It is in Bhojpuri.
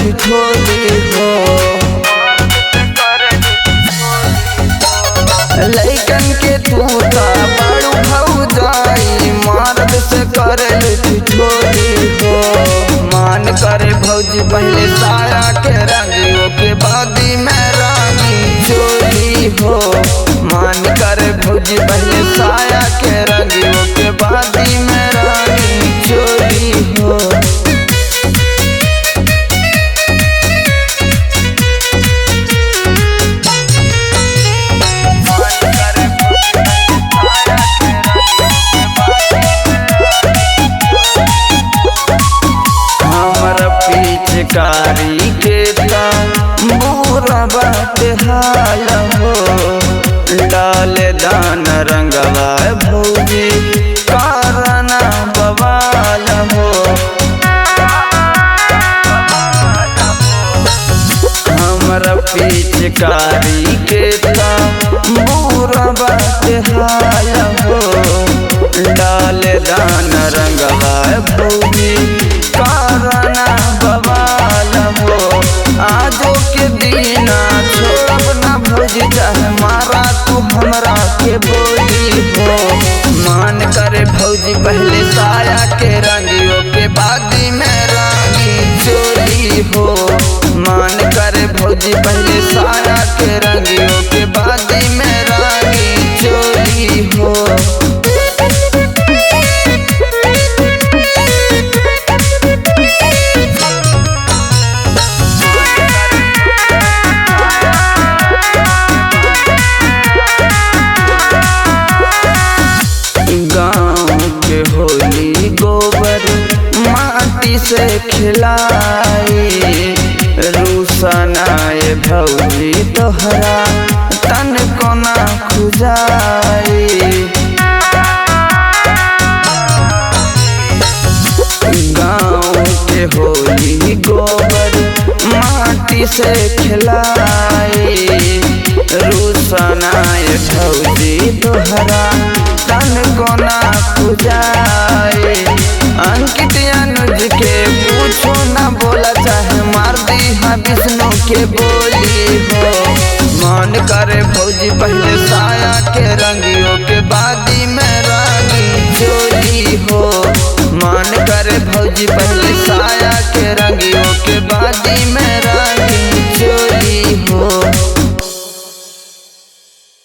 ठिठोली हो। लइकन के तू ता बड़ू भौजाई मर्द से करल ठिठोली हो। मान करे भौजी पहले साया के रंगियों के बादी में रानी चोली हो। मान करे भौजी पहले साया के रंगियों के बादी में रानी चोली हो। पिचकारी के बुरा बात हाल हो। डाल दान रंगवा भौजी कारना बवाल हो। हमरा पिचकारी के बुरा बात हाल हो। डाल दान रंगवा भौजी कारना बवाल हो। आजो के दीना छोड़ब ना भौजी चाहे मारा तू हमरा के बोली हो। मान करे भौजी पहले साया के रंगियों के बादी में रानी चोली हो। मान करे भौजी पहले साया के रंगियों के बादी में रानी चोली हो। होली गोबर माटी से खिलाई रूसनाए भौजी तोहरा तन कोना खुजाई। गाँव के होली गोबर माटी से खिलाई रूसनाए भौजी तोहरा तन कोना खुजाए। अंकित अनुज के पूछो ना बोला चाहे मार दी हाँ विष्णु के बोली हो। मान करे भौजी पहले साया के रंगियों के बादी में रानी चोली हो। मान करे भौजी पहले साया के रंगियों के बादी में